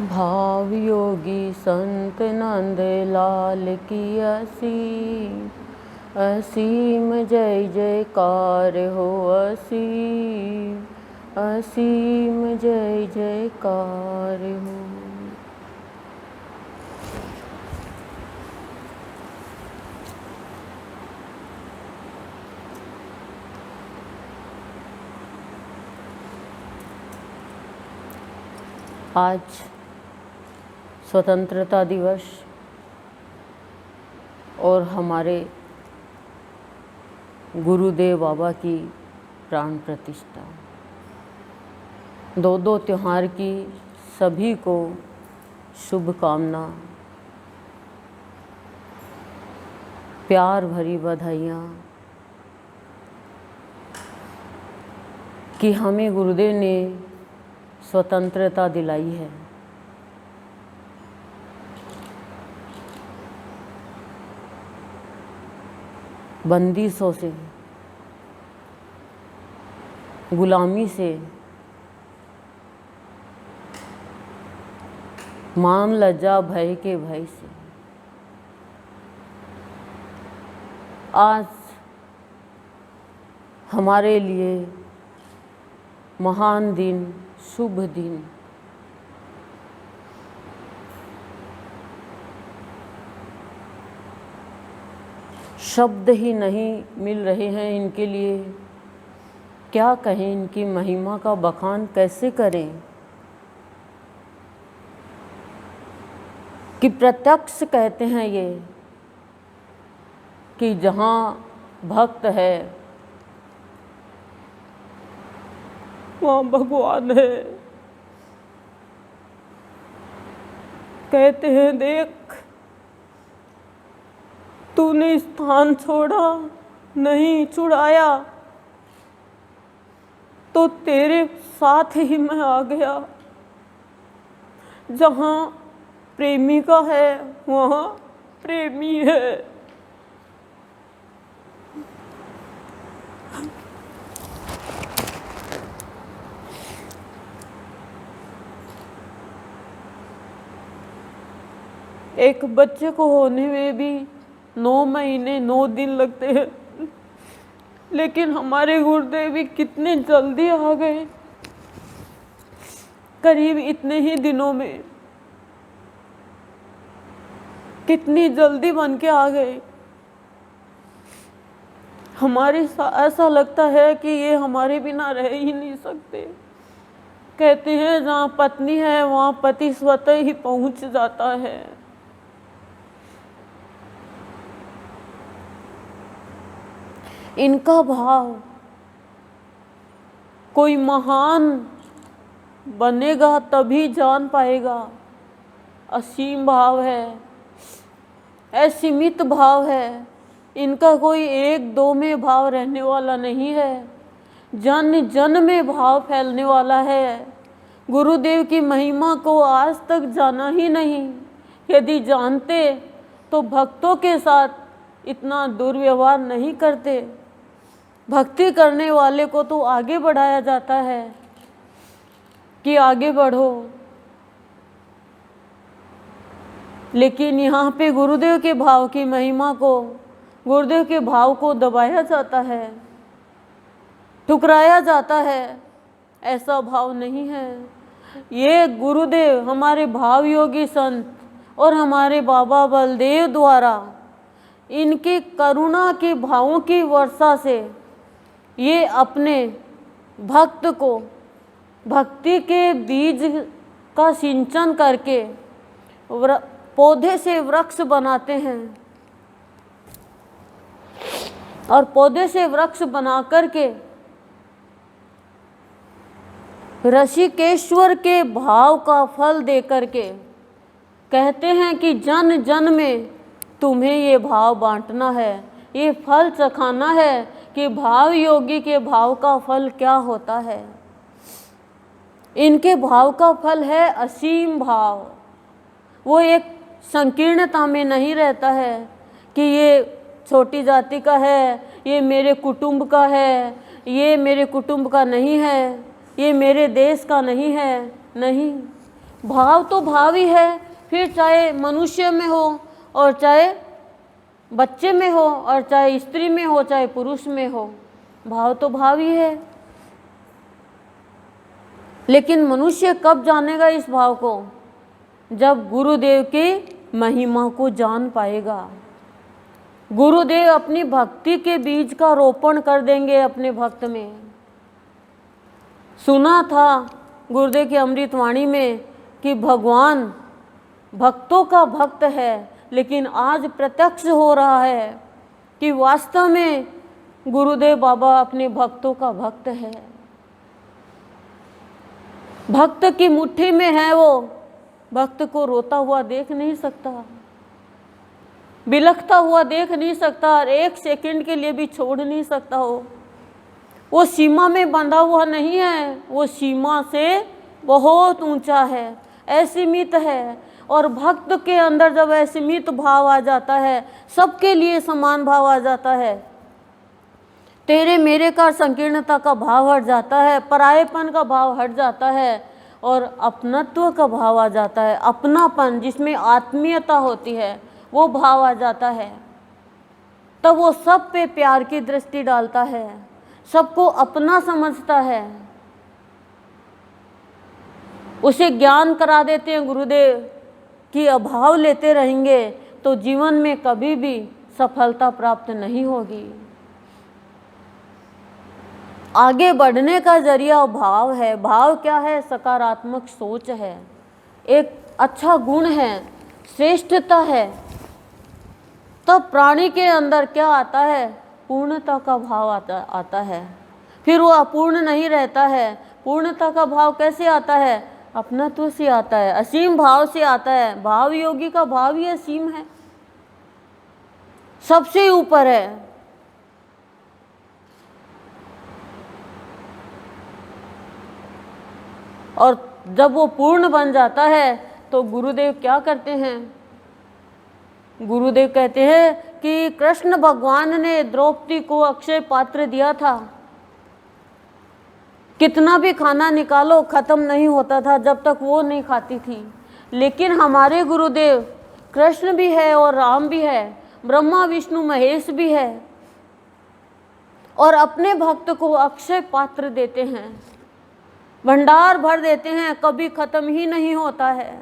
भाव योगी संत नंद लाल की असीम जय जयकार हो। असीम जय जयकार हो। आज स्वतंत्रता दिवस और हमारे गुरुदेव बाबा की प्राण प्रतिष्ठा, दो त्योहार की सभी को शुभकामना, प्यार भरी बधाइयाँ कि हमें गुरुदेव ने स्वतंत्रता दिलाई है। बंदिशों से, गुलामी से, मान लज्जा भय के भय से आज हमारे लिए महान दिन, शुभ दिन, शब्द ही नहीं मिल रहे हैं इनके लिए। क्या कहें, इनकी महिमा का बखान कैसे करें कि प्रत्यक्ष कहते हैं ये कि जहाँ भक्त है वहाँ भगवान है। कहते हैं देख, तूने स्थान छोड़ा नहीं छुड़ाया तो तेरे साथ ही मैं आ गया। जहाँ प्रेमिका है वहाँ प्रेमी है। एक बच्चे को होने में भी 9 महीने 9 दिन लगते हैं, लेकिन हमारे गुरुदेव भी कितने जल्दी आ गए। करीब इतने ही दिनों में कितनी जल्दी बन के आ गए। हमारे ऐसा लगता है कि ये हमारे बिना रह ही नहीं सकते। कहते हैं जहाँ पत्नी है वहाँ पति स्वतः ही पहुँच जाता है। इनका भाव, कोई महान बनेगा तभी जान पाएगा। असीम भाव है, असीमित भाव है। इनका कोई 1-2 में भाव रहने वाला नहीं है, जन जन में भाव फैलने वाला है। गुरुदेव की महिमा को आज तक जाना ही नहीं। यदि जानते तो भक्तों के साथ इतना दुर्व्यवहार नहीं करते। भक्ति करने वाले को तो आगे बढ़ाया जाता है कि आगे बढ़ो, लेकिन यहाँ पे गुरुदेव के भाव की महिमा को, गुरुदेव के भाव को दबाया जाता है, ठुकराया जाता है। ऐसा भाव नहीं है। ये गुरुदेव हमारे भाव योगी संत और हमारे बाबा बलदेव द्वारा इनकी करुणा के भावों की वर्षा से ये अपने भक्त को भक्ति के बीज का सिंचन करके पौधे से वृक्ष बनाते हैं, और पौधे से वृक्ष बना करके ऋषिकेश्वर के भाव का फल दे करके कहते हैं कि जन जन में तुम्हें ये भाव बांटना है, ये फल चखाना है कि भाव योगी के भाव का फल क्या होता है। इनके भाव का फल है असीम भाव। वो एक संकीर्णता में नहीं रहता है कि ये छोटी जाति का है, ये मेरे कुटुंब का है, ये मेरे कुटुंब का नहीं है, ये मेरे देश का नहीं है। नहीं, भाव तो भाव ही है, फिर चाहे मनुष्य में हो और चाहे बच्चे में हो और चाहे स्त्री में हो चाहे पुरुष में हो, भाव तो भाव ही है। लेकिन मनुष्य कब जानेगा इस भाव को? जब गुरुदेव की महिमा को जान पाएगा। गुरुदेव अपनी भक्ति के बीज का रोपण कर देंगे अपने भक्त में। सुना था गुरुदेव की अमृतवाणी में कि भगवान भक्तों का भक्त है, लेकिन आज प्रत्यक्ष हो रहा है कि वास्तव में गुरुदेव बाबा अपने भक्तों का भक्त है। भक्त की मुट्ठी में है वो, भक्त को रोता हुआ देख नहीं सकता, बिलखता हुआ देख नहीं सकता, और एक सेकंड के लिए भी छोड़ नहीं सकता हो। वो सीमा में बंधा हुआ नहीं है, वो सीमा से बहुत ऊंचा है, असीमित है। और भक्त के अंदर जब असीमित भाव आ जाता है, सबके लिए समान भाव आ जाता है, तेरे मेरे का संकीर्णता का भाव हट जाता है, परायेपन का भाव हट जाता है और अपनत्व का भाव आ जाता है। अपनापन जिसमें आत्मीयता होती है वो भाव आ जाता है। तब वो सब पे प्यार की दृष्टि डालता है, सबको अपना समझता है। उसे ज्ञान करा देते हैं गुरुदेव कि अभाव लेते रहेंगे तो जीवन में कभी भी सफलता प्राप्त नहीं होगी। आगे बढ़ने का जरिया भाव है। भाव क्या है? सकारात्मक सोच है, एक अच्छा गुण है, श्रेष्ठता है। तब प्राणी के अंदर क्या आता है? पूर्णता का भाव आता है। फिर वो अपूर्ण नहीं रहता है। पूर्णता का भाव कैसे आता है? अपनत्व से आता है, असीम भाव से आता है। भाव योगी का भाव ही असीम है, सबसे ऊपर है। और जब वो पूर्ण बन जाता है तो गुरुदेव क्या करते हैं? गुरुदेव कहते हैं कि कृष्ण भगवान ने द्रौपदी को अक्षय पात्र दिया था, कितना भी खाना निकालो खत्म नहीं होता था जब तक वो नहीं खाती थी। लेकिन हमारे गुरुदेव कृष्ण भी है और राम भी है, ब्रह्मा विष्णु महेश भी है, और अपने भक्त को अक्षय पात्र देते हैं, भंडार भर देते हैं, कभी खत्म ही नहीं होता है।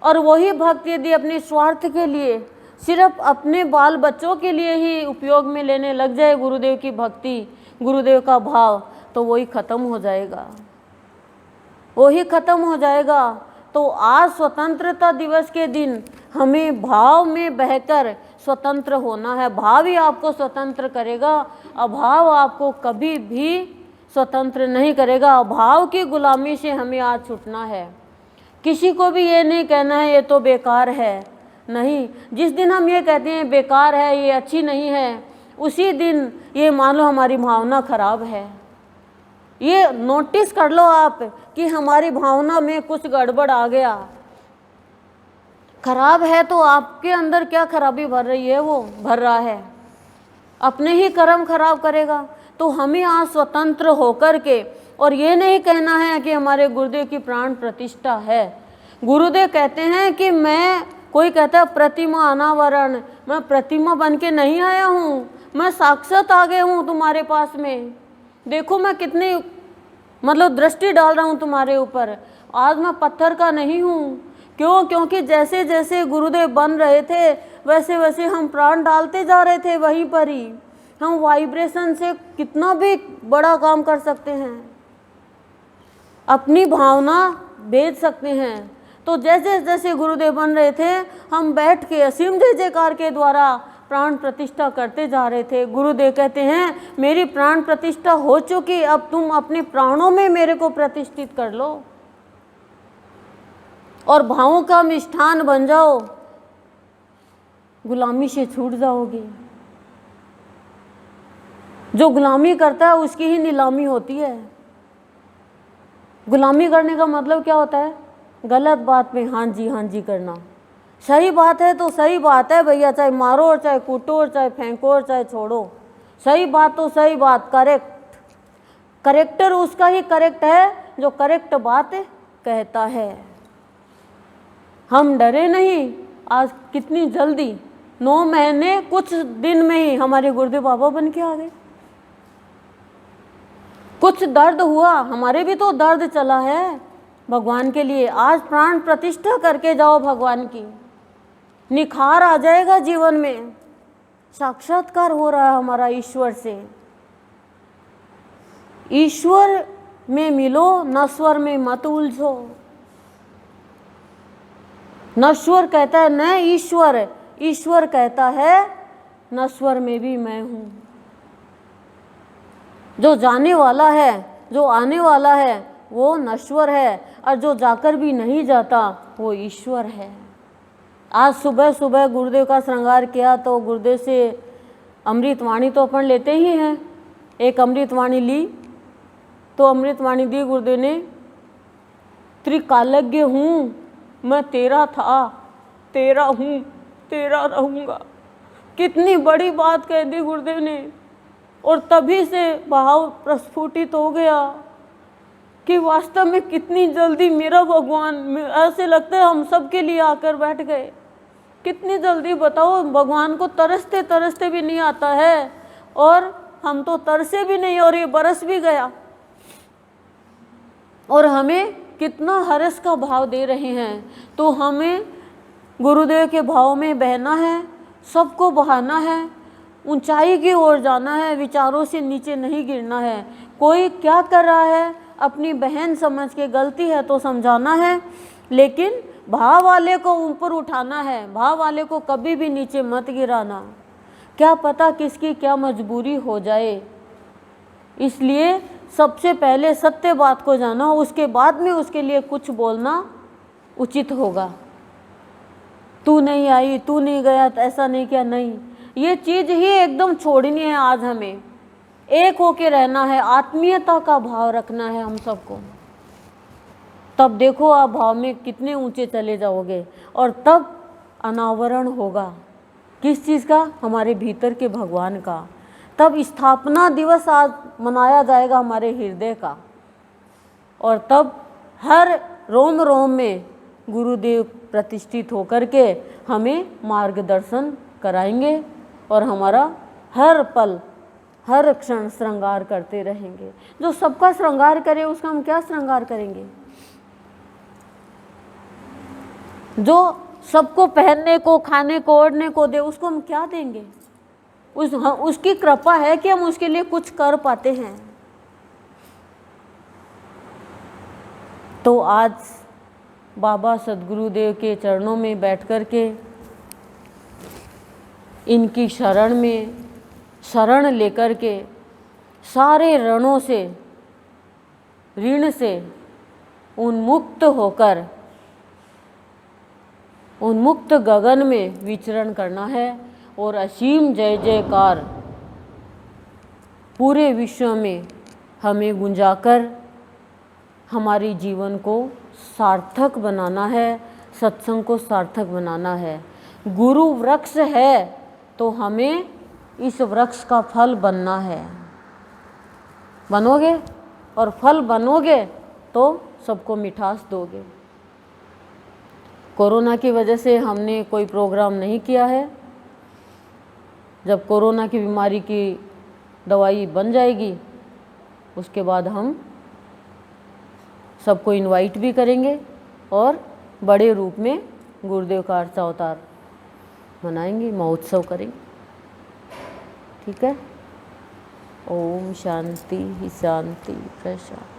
और वही भक्त यदि अपने स्वार्थ के लिए, सिर्फ अपने बाल बच्चों के लिए ही उपयोग में लेने लग जाए गुरुदेव की भक्ति, गुरुदेव का भाव, तो वही खत्म हो जाएगा, वही खत्म हो जाएगा। तो आज स्वतंत्रता दिवस के दिन हमें भाव में बहकर स्वतंत्र होना है। भाव ही आपको स्वतंत्र करेगा, अभाव आपको कभी भी स्वतंत्र नहीं करेगा। अभाव की गुलामी से हमें आज छूटना है। किसी को भी ये नहीं कहना है ये तो बेकार है, नहीं। जिस दिन हम ये कहते हैं बेकार है, ये अच्छी नहीं है, उसी दिन ये मान लो हमारी भावना खराब है। ये नोटिस कर लो आप कि हमारी भावना में कुछ गड़बड़ आ गया, खराब है। तो आपके अंदर क्या खराबी भर रही है? वो भर रहा है, अपने ही कर्म खराब करेगा। तो हमें आज स्वतंत्र होकर के, और ये नहीं कहना है कि हमारे गुरुदेव की प्राण प्रतिष्ठा है। गुरुदेव कहते हैं कि मैं, कोई कहता है प्रतिमा अनावरण, मैं प्रतिमा बन के नहीं आया हूँ, मैं साक्षात आ गया हूँ तुम्हारे पास में। देखो मैं कितनी मतलब दृष्टि डाल रहा हूँ तुम्हारे ऊपर। आज मैं पत्थर का नहीं हूँ। क्यों? क्योंकि जैसे जैसे गुरुदेव बन रहे थे वैसे वैसे हम प्राण डालते जा रहे थे वहीं पर ही। हम वाइब्रेशन से कितना भी बड़ा काम कर सकते हैं, अपनी भावना भेज सकते हैं। तो जैसे जैसे गुरुदेव बन रहे थे हम बैठ के असीम जय जयकार के द्वारा प्राण प्रतिष्ठा करते जा रहे थे। गुरुदेव कहते हैं मेरी प्राण प्रतिष्ठा हो चुकी, अब तुम अपने प्राणों में मेरे को प्रतिष्ठित कर लो और भावों का मिष्ठान बन जाओ, गुलामी से छूट जाओगे। जो गुलामी करता है उसकी ही नीलामी होती है। गुलामी करने का मतलब क्या होता है? गलत बात पे हाँ जी करना। सही बात है तो सही बात है भैया, चाहे मारो और चाहे कूटो और चाहे फेंको और चाहे छोड़ो, सही बात तो सही बात, करेक्ट। करेक्टर उसका ही करेक्ट है जो करेक्ट बात कहता है। हम डरे नहीं। आज कितनी जल्दी 9 महीने कुछ दिन में ही हमारे गुरुदेव बाबा बन के आ गए। कुछ दर्द हुआ, हमारे भी तो दर्द चला है भगवान के लिए। आज प्राण प्रतिष्ठा करके जाओ भगवान की, निखार आ जाएगा जीवन में। साक्षात्कार हो रहा है हमारा ईश्वर से। ईश्वर में मिलो, नश्वर में मत उलझो। नश्वर कहता है न ईश्वर, ईश्वर कहता है नश्वर में भी मैं हूं। जो जाने वाला है, जो आने वाला है, वो नश्वर है, और जो जाकर भी नहीं जाता वो ईश्वर है। आज सुबह सुबह गुरुदेव का श्रृंगार किया तो गुरुदेव से अमृतवाणी तो अपन लेते ही हैं। एक अमृतवाणी ली तो अमृतवाणी दी गुरुदेव ने, त्रिकालज्ञ हूँ मैं, तेरा था, तेरा हूँ, तेरा रहूँगा। कितनी बड़ी बात कह दी गुरुदेव ने। और तभी से भाव प्रस्फुटित हो गया कि वास्तव में कितनी जल्दी मेरा भगवान, ऐसे लगता है हम सब के लिए आकर बैठ गए। कितनी जल्दी बताओ, भगवान को तरसते तरसते भी नहीं आता है, और हम तो तरसे भी नहीं, और ये बरस भी गया। और हमें कितना हर्ष का भाव दे रहे हैं। तो हमें गुरुदेव के भाव में बहना है, सबको बहाना है, ऊंचाई की ओर जाना है, विचारों से नीचे नहीं गिरना है। कोई क्या कर रहा है अपनी बहन समझ के, गलती है तो समझाना है, लेकिन भाव वाले को ऊपर उठाना है, भाव वाले को कभी भी नीचे मत गिराना। क्या पता किसकी क्या मजबूरी हो जाए। इसलिए सबसे पहले सत्य बात को जानो, उसके बाद में उसके लिए कुछ बोलना उचित होगा। तू नहीं आई, तू नहीं गया, तो ऐसा नहीं किया, नहीं, ये चीज़ ही एकदम छोड़नी है। आज हमें एक होके रहना है, आत्मीयता का भाव रखना है हम सबको। तब देखो आप भाव में कितने ऊंचे चले जाओगे, और तब अनावरण होगा किस चीज़ का, हमारे भीतर के भगवान का। तब स्थापना दिवस आज मनाया जाएगा हमारे हृदय का, और तब हर रोम रोम में गुरुदेव प्रतिष्ठित होकर के हमें मार्गदर्शन कराएंगे, और हमारा हर पल हर क्षण श्रृंगार करते रहेंगे। जो सबका श्रृंगार करे उसका हम क्या श्रृंगार करेंगे। जो सबको पहनने को, खाने को, ओढ़ने को दे, उसको हम क्या देंगे। उसकी कृपा है कि हम उसके लिए कुछ कर पाते हैं। तो आज बाबा सद्गुरुदेव के चरणों में बैठ कर के इनकी शरण में शरण लेकर के सारे ऋणों से, ऋण से उन्मुक्त होकर उन्मुक्त गगन में विचरण करना है, और असीम जय जयकार पूरे विश्व में हमें गुंजाकर हमारी जीवन को सार्थक बनाना है, सत्संग को सार्थक बनाना है। गुरु वृक्ष है तो हमें इस वृक्ष का फल बनना है। बनोगे, और फल बनोगे तो सबको मिठास दोगे। कोरोना की वजह से हमने कोई प्रोग्राम नहीं किया है। जब कोरोना की बीमारी की दवाई बन जाएगी उसके बाद हम सबको इनवाइट भी करेंगे, और बड़े रूप में गुरुदेव का अर्चा अवतार मनाएंगे, महोत्सव करेंगे। ठीक है। ओम शांति ही शांति प्रशांति।